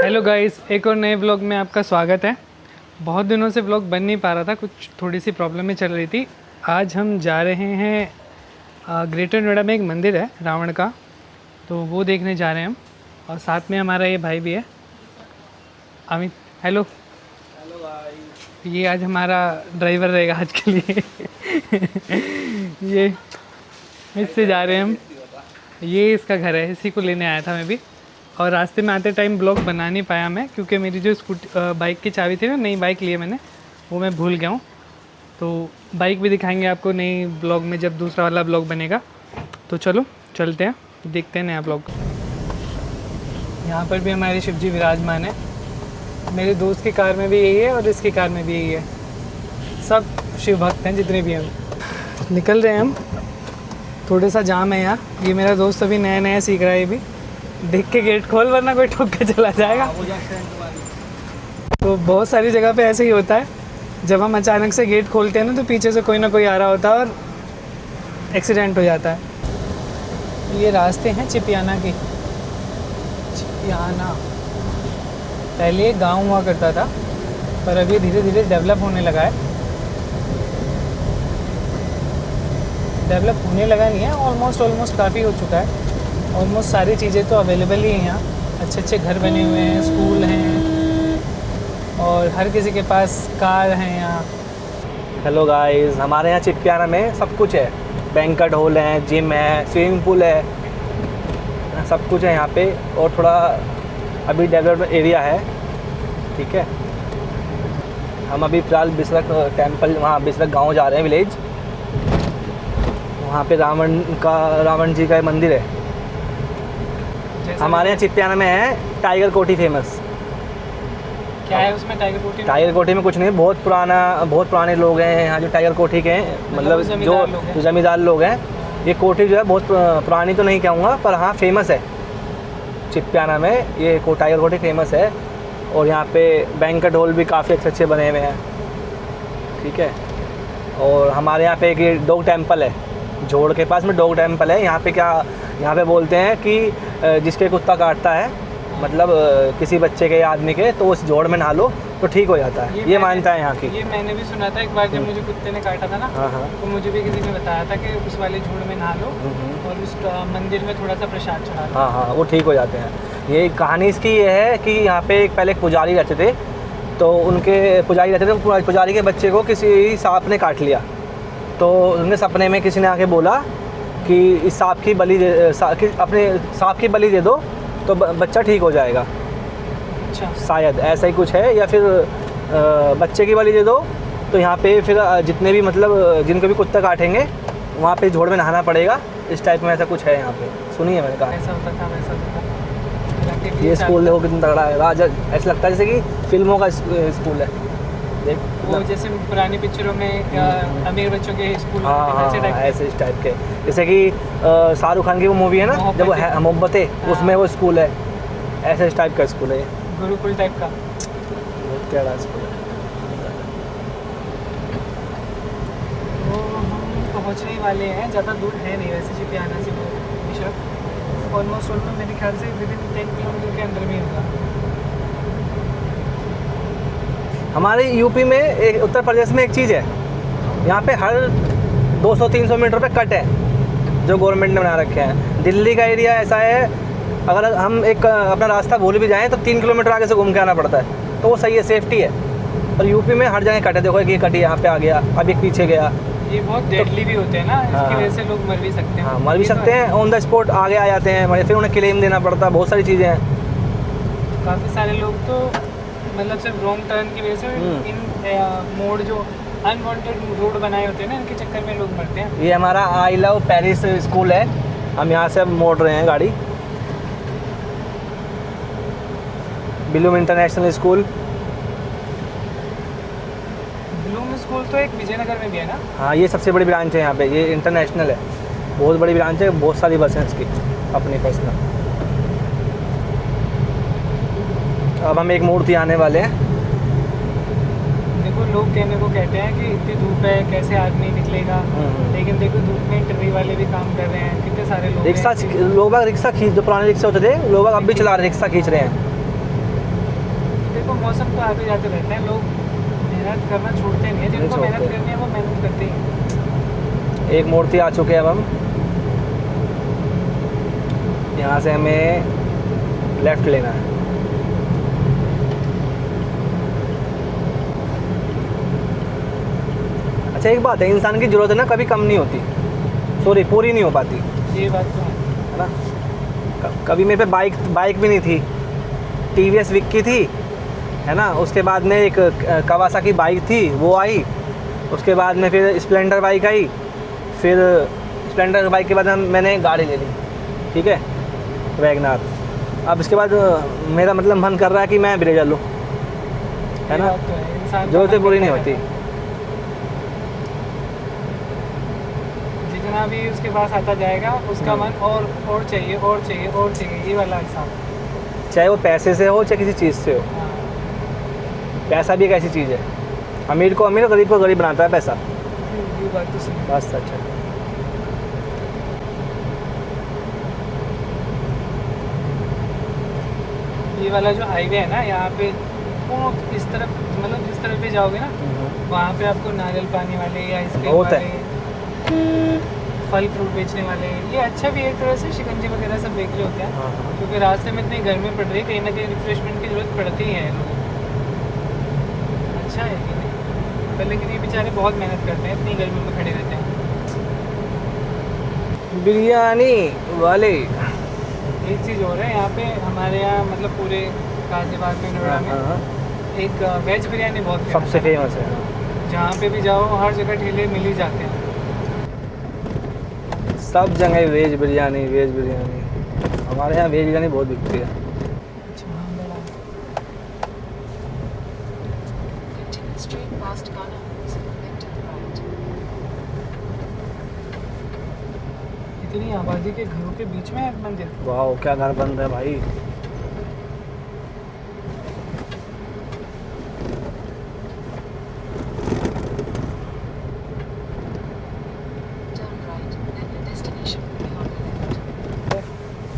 Hello guys, एक और नए ब्लॉग में आपका स्वागत है। बहुत दिनों से ब्लॉग बन नहीं पा रहा था, कुछ थोड़ी सी प्रॉब्लमें चल रही थी। आज हम जा रहे हैं ग्रेटर नोएडा में एक मंदिर है रावण का, तो वो देखने जा रहे हैं हम। और साथ में हमारा ये भाई भी है अमित। हेलो हेलो भाई। ये आज हमारा ड्राइवर रहेगा आज के लिए। ये इससे जा रहे हैं हम। ये इसका घर है, इसी को लेने आया था मैं भी। और रास्ते में आते टाइम ब्लॉग बना नहीं पाया मैं, क्योंकि मेरी जो बाइक की चाबी थी ना, नई बाइक ली है मैंने, वो मैं भूल गया हूँ। तो बाइक भी दिखाएंगे आपको नई ब्लॉग में जब दूसरा वाला ब्लॉग बनेगा। तो चलो चलते हैं, देखते हैं नया ब्लॉग। यहाँ पर भी हमारे शिव जी विराजमान है। मेरे दोस्त की कार में भी यही है और इसकी कार में भी यही है। सब शिव भक्त हैं जितने भी हैं। निकल रहे हैं हम। थोड़ा सा जाम है यहाँ। ये मेरा दोस्त अभी नया नया सीख रहा है, ये भी। देख के गेट खोल वरना कोई ठोक के चला जाएगा। तो बहुत सारी जगह पे ऐसे ही होता है, जब हम अचानक से गेट खोलते हैं ना तो पीछे से कोई ना कोई आ रहा होता है और एक्सीडेंट हो जाता है। ये रास्ते हैं चिपियाना के। चिपियाना पहले एक गाँव हुआ करता था, पर अभी धीरे धीरे डेवलप होने लगा है। डेवलप होने लगा नहीं है, ऑलमोस्ट काफ़ी हो चुका है। ऑलमोस्ट सारी चीज़ें तो अवेलेबल ही हैं यहाँ। अच्छे अच्छे घर बने हुए हैं, स्कूल हैं और हर किसी के पास कार हैं यहाँ। हेलो गाइस, हमारे यहाँ चिपियाना में सब कुछ है। बैंक्वेट हॉल है, जिम है, स्विमिंग पूल है, सब कुछ है यहाँ पे। और थोड़ा अभी डेवलपमेंट एरिया है, ठीक है। हम अभी फ़िलहाल बिसरक टेम्पल, वहाँ बिसरक गांव जा रहे हैं, विलेज। वहाँ पे रावण जी का मंदिर है। हमारे यहाँ चिपियाना में है टाइगर कोठी फेमस। क्या है उसमें टाइगर कोठी? टाइगर कोठी में कुछ नहीं, बहुत पुराने लोग हैं यहाँ जो टाइगर कोठी के हैं, मतलब जो जमींदार लोग हैं। ये कोठी जो है बहुत पुरानी तो नहीं कहूँगा, पर हाँ फेमस है चिपियाना में। ये टाइगर कोठी फेमस है। और यहाँ पे बैंक्वेट हॉल भी काफ़ी अच्छे बने हुए हैं, ठीक है। और हमारे यहाँ पे एक डॉग टेम्पल है, जोड़ के पास में डॉग टेम्पल है। यहाँ पे बोलते हैं कि जिसके कुत्ता काटता है, मतलब किसी बच्चे के या आदमी के, तो उस जोड़ में नहा लो तो ठीक हो जाता है। ये मान्यता है यहाँ की। ये मैंने भी सुना था एक बार, जब मुझे कुत्ते ने काटा था ना। हाँ। तो मुझे भी किसी ने बताया था कि उस वाले जोड़ में नहा लो और उस मंदिर में थोड़ा सा प्रसाद चढ़ा लो। हाँ, वो ठीक हो जाते हैं। ये कहानी इसकी ये है कि यहाँ पे पहले एक पुजारी रहते थे, तो पुजारी के बच्चे को किसी सांप ने काट लिया। तो उनके सपने में किसी ने आके बोला कि इस सांप की बलि दे दो तो बच्चा ठीक हो जाएगा। अच्छा, शायद ऐसा ही कुछ है। या फिर बच्चे की बलि दे दो तो यहाँ पे फिर जितने भी, मतलब जिनको भी कुत्ता काटेंगे, वहाँ पे झोड़ में नहाना पड़ेगा। इस टाइप में ऐसा कुछ है यहाँ पे, सुनिए मैंने कहा। ऐसा होता था, वैसा होता था। ये स्कूल देखो कितना तगड़ा है, राजा। ऐसा लगता है जैसे कि फिल्मों का स्कूल है। देख वो जैसे पुरानी पिक्चरों में अमीर बच्चों के स्कूल। हाँ, ऐसे इस टाइप के। जैसे कि शाहरुख खान की वो मूवी है ना, जब वो है मोहब्बतें, उसमें वो स्कूल है। ऐसे इस टाइप का स्कूल है ये, गुरुकुल टाइप का। बहुत टेढ़ा स्कूल है। तो हम पहुँचने वाले हैं, ज़्यादा दूर है नहीं वैसे चिपियाना से वो बिशप। ऑलमोस्ट मेरे ख्याल से विदिन 10 किलोमीटर के अंदर में होगा। हमारे यूपी में, उत्तर प्रदेश में एक चीज़ है, यहाँ पे हर 200-300 मीटर पे कट है जो गवर्नमेंट ने बना रखे हैं। दिल्ली का एरिया ऐसा है, अगर हम एक अपना रास्ता भूल भी जाएं तो 3 किलोमीटर आगे से घूम के आना पड़ता है, तो वो सही है, सेफ्टी है। और यूपी में हर जगह कट है। देखो, एक कट यहाँ पे आ गया, अब एक पीछे गया। ये बहुत डेडली भी होते हैं ना, इसकी वजह से लोग मर भी सकते हैं। हाँ, मर भी सकते हैं, ऑन द स्पॉट आगे आ जाते हैं, फिर उन्हें क्लेम देना पड़ता है। बहुत सारी चीज़ें हैं। काफ़ी सारे लोग तो मतलब सिर्फ रॉन्ग टर्न की वजह से इन मोड़ जो अनवांटेड रोड बनाए होते हैं ना, इनके चक्कर में लोग मरते हैं। ये हमारा आई लव पेरिस स्कूल है। हम यहाँ से अब मोड़ रहे हैं गाड़ी। Bloom international school. Bloom school तो एक विजयनगर में भी है ना? हाँ, ये सबसे बड़ी ब्रांच है यहाँ पे। ये इंटरनेशनल है, बहुत बड़ी ब्रांच है, बहुत सारी बस हैं इसकी अपनी पर्सनल। अब हम एक मूर्ति आने वाले हैं। देखो, लोग कहने को कहते हैं कि इतनी धूप है, कैसे आदमी निकलेगा, लेकिन देखो धूप में ट्रक वाले भी काम कर रहे हैं। कितने सारे लोग रिक्शा खींच, जो पुराने रिक्शा होते थे, लोग अब भी चला रहे, रिक्शा खींच रहे हैं। देखो मौसम तो आते जाते रहते हैं, लोग मेहनत करना छोड़ते नहीं है, जिनको छोड़ते। मेहनत करनी है वो मेहनत करते ही हैं। एक मूर्ति आ चुके हैं अब हम। यहाँ से हमें लेफ्ट लेना है। अच्छा एक बात है, इंसान की ज़रूरत है ना कभी कम नहीं होती, सॉरी पूरी नहीं हो पाती, ये बात तो है ना। कभी मेरे पे बाइक भी नहीं थी, TVS विक की थी, है ना। उसके बाद में एक कवासाकी बाइक थी वो आई, उसके बाद में फिर स्प्लेंडर बाइक आई, फिर स्प्लेंडर बाइक के बाद मैंने गाड़ी ले ली, ठीक है, वैगनार। अब इसके बाद मेरा मतलब मन कर रहा है कि मैं ब्रेजा लूँ, है ना। तो है, इंसान का ज़रूरतें मन पूरी करता नहीं है। होती। जितना भी उसके पास आता जाएगा उसका मन और चाहिए और चाहिए और चाहिए, ये वाला हिसाब है। चाहे वो पैसे से हो चाहे किसी चीज़ से हो, हाँ, पैसा भी एक ऐसी चीज़ है, अमीर को अमीर, गरीब को गरीब बनाता है पैसा। ये बात तो सही है। बस अच्छा। ये वाला जो हाईवे है ना, यहाँ पे वो इस तरफ, मतलब जिस तरफ भी जाओगे ना वहाँ पे आपको नारियल पानी वाले या आइसक्रीम बहुत वाले, फल फ्रूट बेचने वाले, ये अच्छा भी है एक तरह से, शिकंजी वगैरह सब बेच रहे होते हैं। हाँ, हाँ। क्योंकि रास्ते में इतनी गर्मी पड़ रही है, कहीं ना कहीं रिफ्रेशमेंट की ज़रूरत पड़ती ही है लोगों को। अच्छा है कि नहीं, पर लेकिन ये बेचारे बहुत मेहनत करते हैं, इतनी गर्मी में खड़े रहते हैं। बिरयानी वाले। एक चीज़ और है यहाँ पे हमारे यहाँ, मतलब पूरे गाजियाबाद में, नोएडा में एक वेज बिरयानी बहुत famous सबसे है। फेमस है, जहाँ पे भी जाओ हर जगह ठेले मिल ही जाते हैं। सब जगह वेज बिरयानी, वेज बिरयानी। हमारे यहाँ वेज बिरयानी बहुत बिकती है। अच्छा, हाँ, बड़ा। Continue straight past Ghana Hills, then to the right. इतनी आबादी के घरों के बीच में है मंदिर। वाह क्या घर बन रहा है भाई। Turn right, then your destination will be on your left.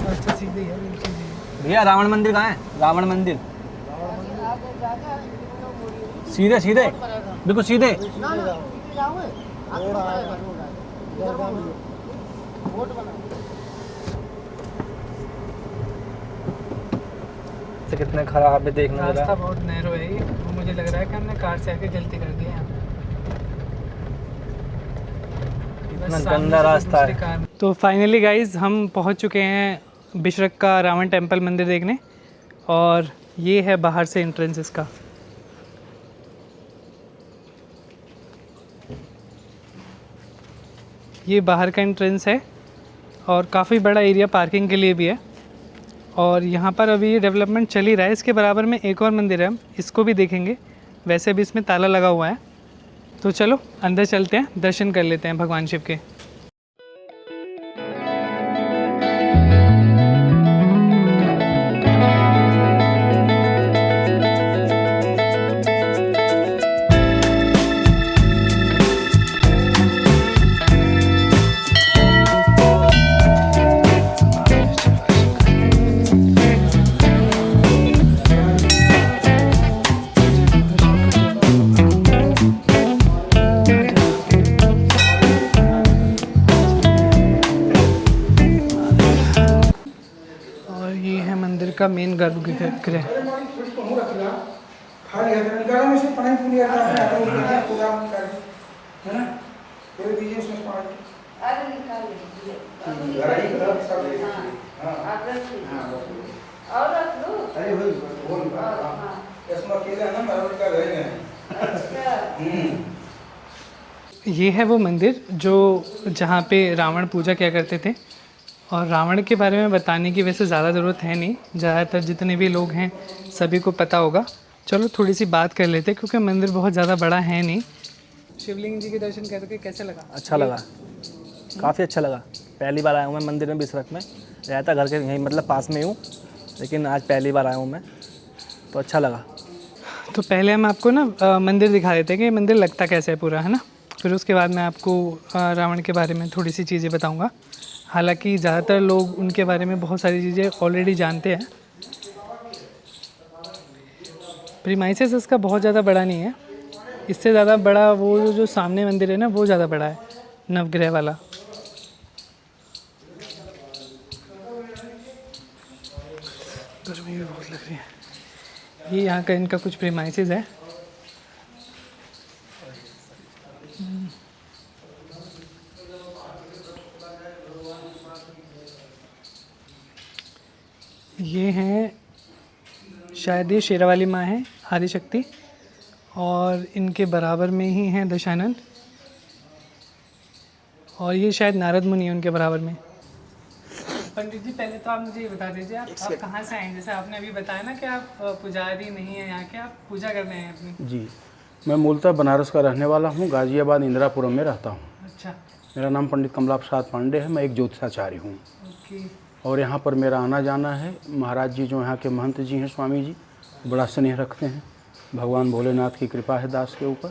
अच्छा, सीधी है, बिल्कुल सीधी है। भैया रावण मंदिर कहाँ है? रावण मंदिर सीधे सीधे, बिल्कुल सीधे। तो कितने खराब है देखने में। रास्ता बहुत नैरो है ये, और मुझे लग रहा है कि हमने कार से आके गलती कर दी है यहाँ। इतना गंदा रास्ता है। तो फाइनली गाइज हम पहुँच चुके हैं बिशरक का रावण टेम्पल मंदिर देखने, और ये है बाहर से एंट्रेंस इसका। ये बाहर का एंट्रेंस है, और काफ़ी बड़ा एरिया पार्किंग के लिए भी है। और यहाँ पर अभी डेवलपमेंट चल ही रहा है। इसके बराबर में एक और मंदिर है, हम इसको भी देखेंगे। वैसे भी इसमें ताला लगा हुआ है। तो चलो अंदर चलते हैं, दर्शन कर लेते हैं भगवान शिव के। का मेन गर्भगृह। ये है वो मंदिर जो जहाँ पे रावण पूजा किया करते थे। और रावण के बारे में बताने की वैसे ज़्यादा ज़रूरत है नहीं, ज़्यादातर जितने भी लोग हैं सभी को पता होगा। चलो थोड़ी सी बात कर लेते क्योंकि मंदिर बहुत ज़्यादा बड़ा है नहीं। शिवलिंग जी के दर्शन करके कैसे लगा? अच्छा लगा, काफ़ी अच्छा लगा। पहली बार आया हूँ मैं मंदिर में बिसरक में, रहता घर के यहीं मतलब पास में हूँ, लेकिन आज पहली बार आया हूँ मैं, तो अच्छा लगा। तो पहले हम आपको ना मंदिर दिखा देते हैं कि ये मंदिर लगता कैसे है पूरा, है ना। फिर उसके बाद मैं आपको रावण के बारे में थोड़ी सी चीज़ें बताऊँगा। हालांकि ज़्यादातर लोग उनके बारे में बहुत सारी चीज़ें ऑलरेडी जानते हैं। प्रीमाइसेस इसका बहुत ज़्यादा बड़ा नहीं है, इससे ज़्यादा बड़ा वो जो सामने मंदिर है ना वो ज़्यादा बड़ा है, नवग्रह वाला। गर्मी भी बहुत लग रही है। ये यहाँ का इनका कुछ प्रीमाइसेस है। ये हैं शायद ये शेरावाली माँ है आदिशक्ति, और इनके बराबर में ही हैं दशानंद, और ये शायद नारद मुनि है उनके बराबर में। पंडित जी पहले तो आप मुझे ये बता दीजिए आप कहाँ से आए? जैसे आपने अभी बताया ना कि आप पुजारी नहीं है यहाँ के, आप पूजा करने हैं अपनी। जी, मैं मूलतः बनारस का रहने वाला हूँ, गाजियाबाद इंदिरापुरम में रहता हूँ। अच्छा, मेरा नाम पंडित कमला प्रसाद पांडे है, मैं एक ज्योतिषाचार्य हूँ। ओके। और यहाँ पर मेरा आना जाना है। महाराज जी जो यहाँ के महंत जी हैं, स्वामी जी, बड़ा स्नेह रखते हैं। भगवान भोलेनाथ की कृपा है दास के ऊपर।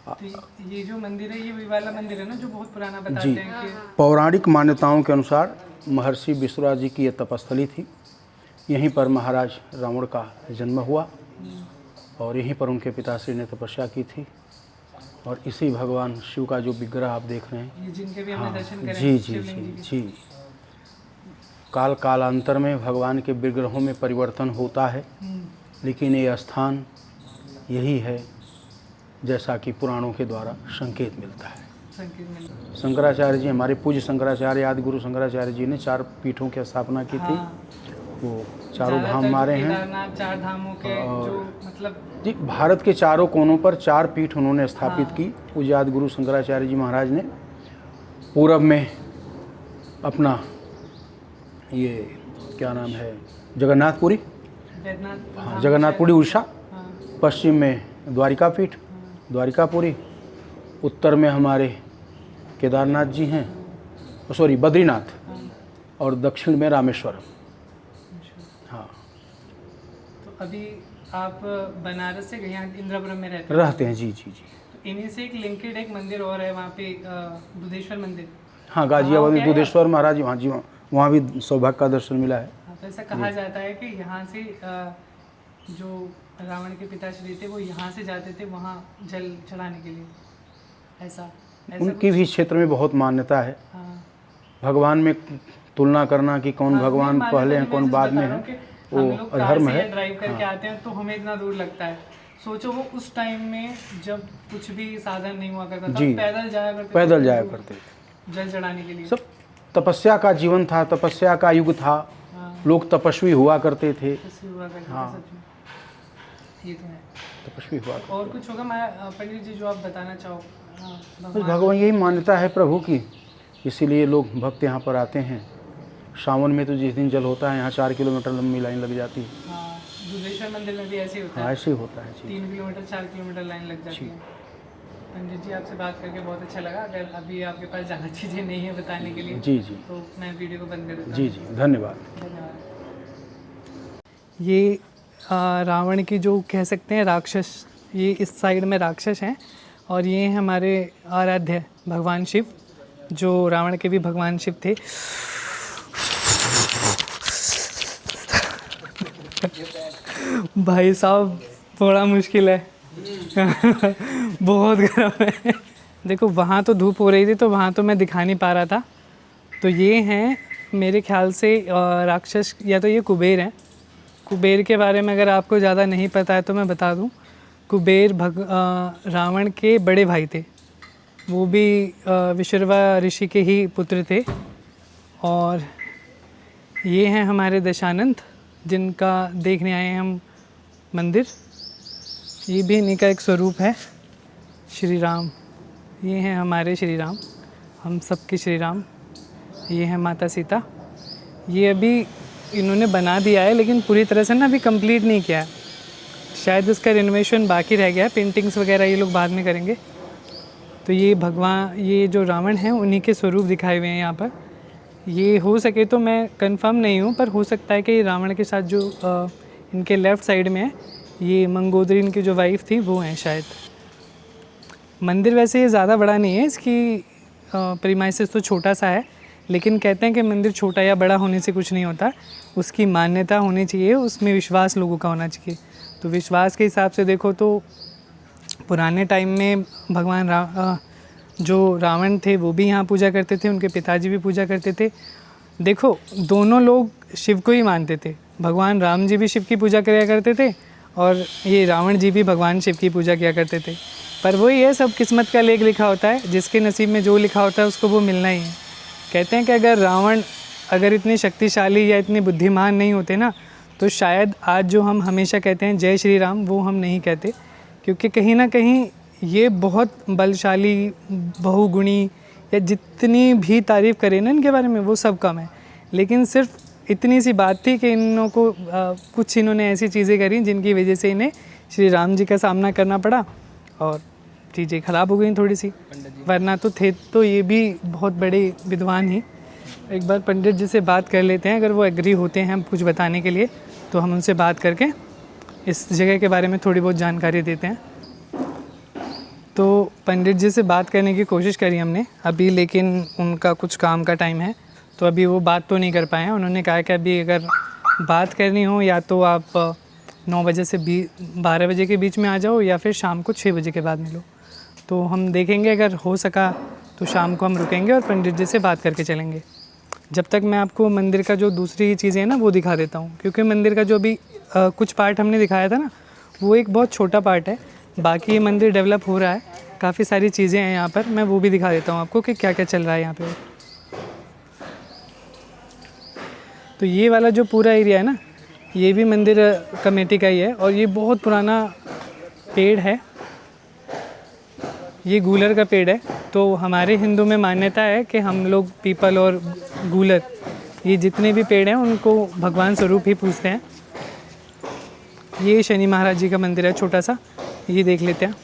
तो ये जो मंदिर है ये वही वाला मंदिर है ना जो बहुत पुराना बताते जी, हैं कि पौराणिक मान्यताओं के अनुसार महर्षि विश्वराज जी की यह तपस्थली थी। यहीं पर महाराज रावण का जन्म हुआ और यहीं पर उनके पिताश्री ने तपस्या की थी। और इसी भगवान शिव का जो विग्रह आप देख रहे हैं, ये जिनके भी हमने दर्शन करे जी हैं, जी शिवलिंग जी जी जी, कालांतर में भगवान के विग्रहों में परिवर्तन होता है, लेकिन ये स्थान यही है जैसा कि पुराणों के द्वारा संकेत मिलता है। संकेत मिलता शंकराचार्य जी, हमारे पूज्य शंकराचार्य आदि गुरु शंकराचार्य जी ने 4 पीठों की स्थापना की थी। वो चारों धाम हमारे हैं। केदारनाथ 4 धामों के जो मतलब जी, भारत के चारों कोनों पर 4 पीठ उन्होंने स्थापित की। पूज्य आदि गुरु शंकराचार्य जी महाराज ने पूरब में अपना ये क्या नाम है जगन्नाथपुरी, वैद्यनाथ, हाँ जगन्नाथपुरी उड़ीसा, हाँ, पश्चिम में द्वारिका पीठ द्वारिकापुरी, उत्तर में हमारे केदारनाथ जी हैं, सॉरी बद्रीनाथ, और दक्षिण में रामेश्वरम। हाँ, तो अभी आप बनारस से यहाँ इंदिरापुरम में रहते हैं। जी जी जी, तो इन्हीं से एक लिंकेड एक मंदिर और है वहाँ पे बुद्धेश्वर मंदिर। हाँ गाजियाबाद में बुद्धेश्वर महाराज, हाँ जी, वहाँ भी सौभाग्य का दर्शन मिला है। हाँ, तो ऐसा कहा जाता है कि यहाँ से जो रावण के पिताश्री थे वो यहाँ से जाते थे वहाँ जल चढ़ाने के लिए, ऐसा उनकी भी क्षेत्र में बहुत मान्यता है। हाँ, भगवान में तुलना करना कि कौन भगवान नहीं, पहले हैं मैं कौन जैसे बाद बता में रहा है, हूँ कि वो हम लोग कार अधर्म से है। ड्राइव करके आते हैं तो हमें इतना दूर लगता है। सोचो वो उस टाइम में जब कुछ भी साधन नहीं हुआ करता था, जी, पैदल जाया करते थे, पैदल जाया करते थे। जल चढ़ाने के लिए। सब तपस्या का जीवन था, तपस्या का युग था। हाँ, लोग तपस्वी हुआ करते थे। ऐसे हुआ करते थे हाँ। सच में। ये तो है। तपस्वी हुआ करते। और कुछ होगा मैं पंडित जी जो आप बताना चाहो? हाँ, बस भगवान यही मान्यता है प्रभु की, इसीलिए लोग भक्त यहाँ पर आते हैं। सावन में तो जिस दिन जल होता है यहाँ 4 किलोमीटर लंबी लाइन लग जाती है। हाँ, बुद्धेश्वर मंदिर में भी ऐसे ही होता हाँ, है, ऐसे ही होता है जी। 3 किलोमीटर 4 किलोमीटर लाइन लग जाती है। पंडित जी आपसे बात करके बहुत अच्छा लगा। अगर अभी आपके पास ज़्यादा चीज़ें नहीं है बताने के लिए जी जी तो मैं वीडियो को बंद कर देता हूँ। जी जी, धन्यवाद। धन्यवाद। ये रावण की जो कह सकते हैं राक्षस, ये इस साइड में राक्षस हैं, और ये हैं हमारे आराध्य भगवान शिव, जो रावण के भी भगवान शिव थे। भाई साहब थोड़ा मुश्किल है बहुत गर्म है। देखो वहाँ तो धूप हो रही थी तो वहाँ तो मैं दिखा नहीं पा रहा था। तो ये हैं मेरे ख्याल से राक्षस, या तो ये कुबेर हैं। कुबेर के बारे में अगर आपको ज़्यादा नहीं पता है तो मैं बता दूं, कुबेर रावण के बड़े भाई थे। वो भी विश्रवा ऋषि के ही पुत्र थे। और ये हैं हमारे दशानंद, जिनका देखने आए हैं हम मंदिर। ये भी इन्हीं का एक स्वरूप है, श्री राम। ये हैं हमारे श्री राम, हम सबके श्री राम। ये हैं माता सीता। ये अभी इन्होंने बना दिया है लेकिन पूरी तरह से ना अभी कंप्लीट नहीं किया है, शायद इसका रिनोवेशन बाकी रह गया है। पेंटिंग्स वगैरह ये लोग बाद में करेंगे। तो ये भगवान, ये जो रावण हैं उन्हीं के स्वरूप दिखाए हुए हैं यहाँ पर। ये हो सके तो मैं कंफर्म नहीं हूँ, पर हो सकता है कि रावण के साथ जो इनके लेफ़्ट साइड में है, ये मंगोदरी इनकी जो वाइफ थी वो हैं शायद। मंदिर वैसे ये ज़्यादा बड़ा नहीं है, इसकी प्रीमाइसेस तो छोटा सा है, लेकिन कहते हैं कि मंदिर छोटा या बड़ा होने से कुछ नहीं होता, उसकी मान्यता होनी चाहिए, उसमें विश्वास लोगों का होना चाहिए। तो विश्वास के हिसाब से देखो तो पुराने टाइम में भगवान जो रावण थे वो भी यहाँ पूजा करते थे, उनके पिताजी भी पूजा करते थे। देखो दोनों लोग शिव को ही मानते थे, भगवान राम जी भी शिव की पूजा किया करते थे और ये रावण जी भी भगवान शिव की पूजा किया करते थे। पर वही है, सब किस्मत का लेख लिखा होता है, जिसके नसीब में जो लिखा होता है उसको वो मिलना ही है। कहते हैं कि अगर रावण इतने शक्तिशाली या इतने बुद्धिमान नहीं होते ना, तो शायद आज जो हम हमेशा कहते हैं जय श्री राम, वो हम नहीं कहते, क्योंकि कहीं ना कहीं ये बहुत बलशाली, बहुगुणी, या जितनी भी तारीफ़ करें ना इनके बारे में वो सब कम है। लेकिन सिर्फ इतनी सी बात थी कि इन्हों को कुछ इन्होंने ऐसी चीज़ें करी जिनकी वजह से इन्हें श्री राम जी का सामना करना पड़ा और चीज़ें ख़राब हो गई थोड़ी सी, वरना तो थे तो ये भी बहुत बड़े विद्वान ही। एक बार पंडित जी से बात कर लेते हैं, अगर वो एग्री होते हैं हम कुछ बताने के लिए तो हम उनसे बात करके इस जगह के बारे में थोड़ी बहुत जानकारी देते हैं। तो पंडित जी से बात करने की कोशिश करी हमने अभी, लेकिन उनका कुछ काम का टाइम है तो अभी वो बात तो नहीं कर पाए हैं। उन्होंने कहा कि अभी अगर बात करनी हो या तो आप 9 बजे से 12 बजे के बीच में आ जाओ या फिर शाम को 6 बजे के बाद मिलो। तो हम देखेंगे, अगर हो सका तो शाम को हम रुकेंगे और पंडित जी से बात करके चलेंगे। जब तक मैं आपको मंदिर का जो दूसरी चीज़ें हैं ना वो दिखा देता हूँ, क्योंकि मंदिर का जो भी कुछ पार्ट हमने दिखाया था ना वो एक बहुत छोटा पार्ट है, बाकी ये मंदिर डेवलप हो रहा है, काफ़ी सारी चीज़ें हैं यहाँ पर। मैं वो भी दिखा देता हूँ आपको कि क्या क्या चल रहा है यहाँ पे। तो ये वाला जो पूरा एरिया है ना, ये भी मंदिर कमेटी का ही है और ये बहुत पुराना पेड़ है, ये गूलर का पेड़ है। तो हमारे हिंदू में मान्यता है कि हम लोग पीपल और गूलर, ये जितने भी पेड़ हैं उनको भगवान स्वरूप ही पूजते हैं। ये शनि महाराज जी का मंदिर है छोटा सा, ये देख लेते हैं।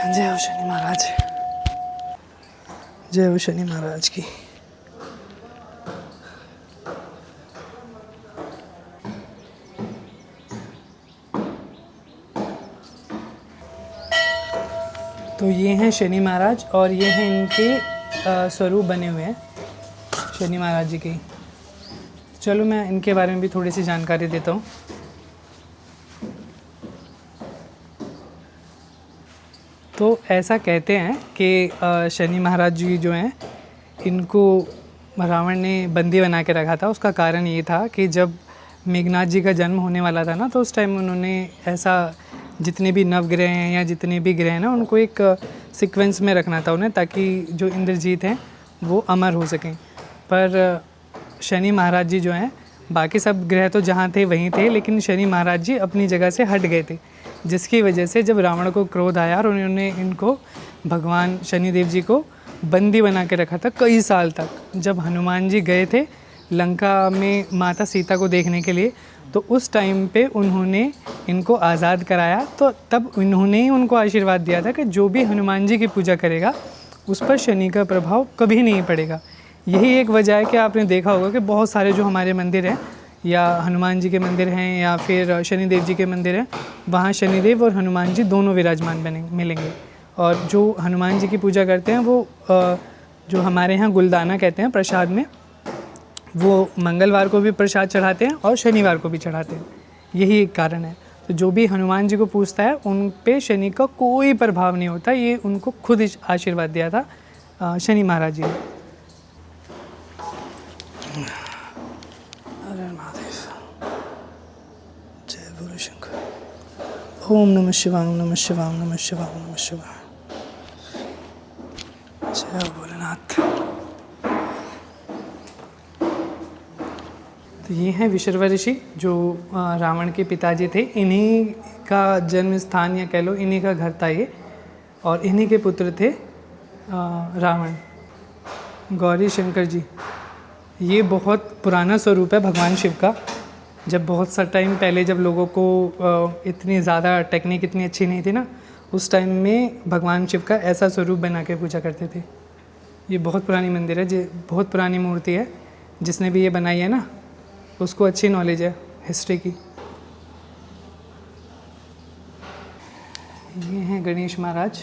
जय हो शनि महाराज, जय हो शनि महाराज की। तो ये हैं शनि महाराज और ये हैं इनके स्वरूप बने हुए हैं शनि महाराज जी के। चलो मैं इनके बारे में भी थोड़ी सी जानकारी देता हूँ। तो ऐसा कहते हैं कि शनि महाराज जी जो हैं इनको रावण ने बंदी बना के रखा था। उसका कारण ये था कि जब मेघनाथ जी का जन्म होने वाला था ना, तो उस टाइम उन्होंने ऐसा जितने भी नवग्रह हैं या जितने भी ग्रह हैं ना उनको एक सीक्वेंस में रखना था उन्हें, ताकि जो इंद्रजीत हैं वो अमर हो सकें। पर शनि महाराज जी जो हैं, बाकी सब ग्रह तो जहाँ थे वहीं थे, लेकिन शनि महाराज जी अपनी जगह से हट गए थे, जिसकी वजह से जब रावण को क्रोध आया और उन्होंने इनको भगवान शनिदेव जी को बंदी बना के रखा था कई साल तक। जब हनुमान जी गए थे लंका में माता सीता को देखने के लिए, तो उस टाइम पे उन्होंने इनको आज़ाद कराया। तो तब उन्होंने ही उनको आशीर्वाद दिया था कि जो भी हनुमान जी की पूजा करेगा उस पर शनि का प्रभाव कभी नहीं पड़ेगा। यही एक वजह है कि आपने देखा होगा कि बहुत सारे जो हमारे मंदिर हैं, या हनुमान जी के मंदिर हैं या फिर शनिदेव जी के मंदिर हैं, वहाँ शनिदेव और हनुमान जी दोनों विराजमान मिलेंगे। और जो हनुमान जी की पूजा करते हैं वो जो हमारे यहाँ गुलदाना कहते हैं प्रसाद में, वो मंगलवार को भी प्रसाद चढ़ाते हैं और शनिवार को भी चढ़ाते हैं। यही एक कारण है। तो जो भी हनुमान जी को पूजता है उन पे शनि का कोई प्रभाव नहीं होता। ये उनको खुद आशीर्वाद दिया था शनि महाराज जी ने। हरे महादेव, जय बोलो शंकर। ओम नमः शिवाय, नमः शिवाय, नमः शिवाय, नमः शिवाय। जय भोलेनाथ। तो ये हैं विशर्वा ऋषि जो रावण के पिताजी थे। इन्हीं का जन्म स्थान या कह लो इन्हीं का घर था ये, और इन्हीं के पुत्र थे रावण। गौरी शंकर जी, ये बहुत पुराना स्वरूप है भगवान शिव का। जब बहुत सा टाइम पहले जब लोगों को इतनी ज़्यादा टेक्निक इतनी अच्छी नहीं थी ना, उस टाइम में भगवान शिव का ऐसा स्वरूप बना के पूजा करते थे। ये बहुत पुरानी मंदिर है, बहुत पुरानी मूर्ति है। जिसने भी ये बनाई है ना उसको अच्छी नॉलेज है हिस्ट्री की। ये हैं गणेश महाराज,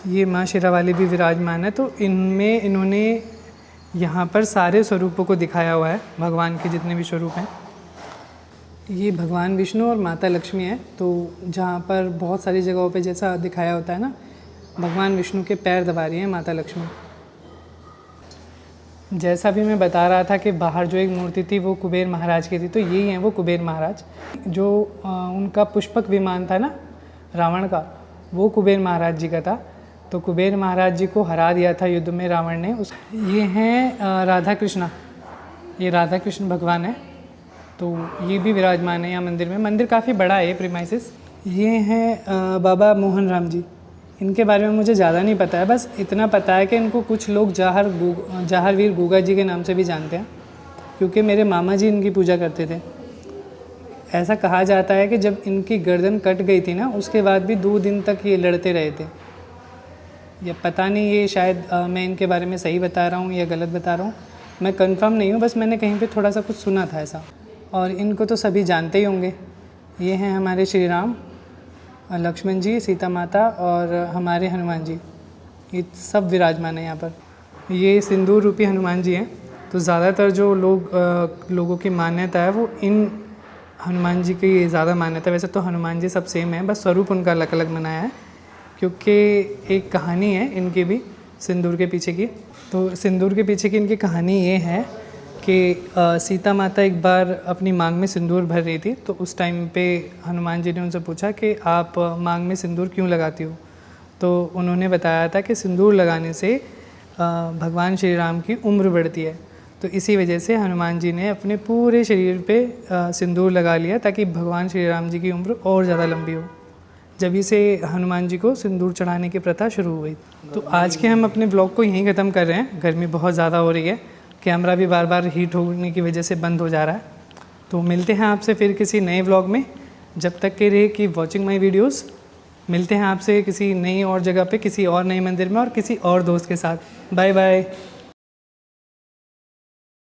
ये माँ शेरावाली भी विराजमान है। तो इनमें इन्होंने यहाँ पर सारे स्वरूपों को दिखाया हुआ है, भगवान के जितने भी स्वरूप हैं। ये भगवान विष्णु और माता लक्ष्मी है। तो जहाँ पर बहुत सारी जगहों पे जैसा दिखाया होता है ना, भगवान विष्णु के पैर दबा रही हैं माता लक्ष्मी। जैसा भी मैं बता रहा था कि बाहर जो एक मूर्ति थी वो कुबेर महाराज की थी, तो यही हैं वो कुबेर महाराज। जो उनका पुष्पक विमान था ना रावण का, वो कुबेर महाराज जी का था। तो कुबेर महाराज जी को हरा दिया था युद्ध में रावण ने। ये हैं राधा कृष्णा, ये राधा कृष्ण भगवान है। तो ये भी विराजमान है यहाँ मंदिर में। मंदिर काफ़ी बड़ा है, प्रीमाइसेस। ये हैं बाबा मोहन राम जी। इनके बारे में मुझे ज़्यादा नहीं पता है, बस इतना पता है कि इनको कुछ लोग जाहरवीर गुगा जी के नाम से भी जानते हैं, क्योंकि मेरे मामा जी इनकी पूजा करते थे। ऐसा कहा जाता है कि जब इनकी गर्दन कट गई थी ना, उसके बाद भी 2 दिन तक ये लड़ते रहे थे। या पता नहीं, ये शायद मैं इनके बारे में सही बता रहा हूँ या गलत बता रहा हूँ, मैं कंफर्म नहीं हूँ, बस मैंने कहीं पे थोड़ा सा कुछ सुना था ऐसा। और इनको तो सभी जानते ही होंगे। ये हैं हमारे श्री राम, लक्ष्मण जी, सीता माता और हमारे हनुमान जी, ये सब विराजमान है यहाँ पर। ये सिंदूर रूपी हनुमान जी हैं। तो ज़्यादातर जो लोगों की मान्यता है वो इन हनुमान जी की ज़्यादा मान्यता है। वैसे तो हनुमान जी सब सेम है, बस स्वरूप उनका अलग अलग बनाया है, क्योंकि एक कहानी है इनकी भी सिंदूर के पीछे की। तो सिंदूर के पीछे की इनकी कहानी ये है कि सीता माता एक बार अपनी मांग में सिंदूर भर रही थी। तो उस टाइम पे हनुमान जी ने उनसे पूछा कि आप मांग में सिंदूर क्यों लगाती हो। तो उन्होंने बताया था कि सिंदूर लगाने से भगवान श्री राम की उम्र बढ़ती है। तो इसी वजह से हनुमान जी ने अपने पूरे शरीर पे सिंदूर लगा लिया, ताकि भगवान श्री राम जी की उम्र और ज़्यादा लंबी हो। जब से हनुमान जी को सिंदूर चढ़ाने की प्रथा शुरू हुई। तो आज के हम अपने ब्लॉग को यहीं ख़त्म कर रहे हैं। गर्मी बहुत ज़्यादा हो रही है, कैमरा भी बार बार हीट होने की वजह से बंद हो जा रहा है। तो मिलते हैं आपसे फिर किसी नए व्लॉग में। जब तक के लिए कीप वॉचिंग माई वीडियोज़। मिलते हैं आपसे किसी नई और जगह पे, किसी और नए मंदिर में और किसी और दोस्त के साथ। Bye bye.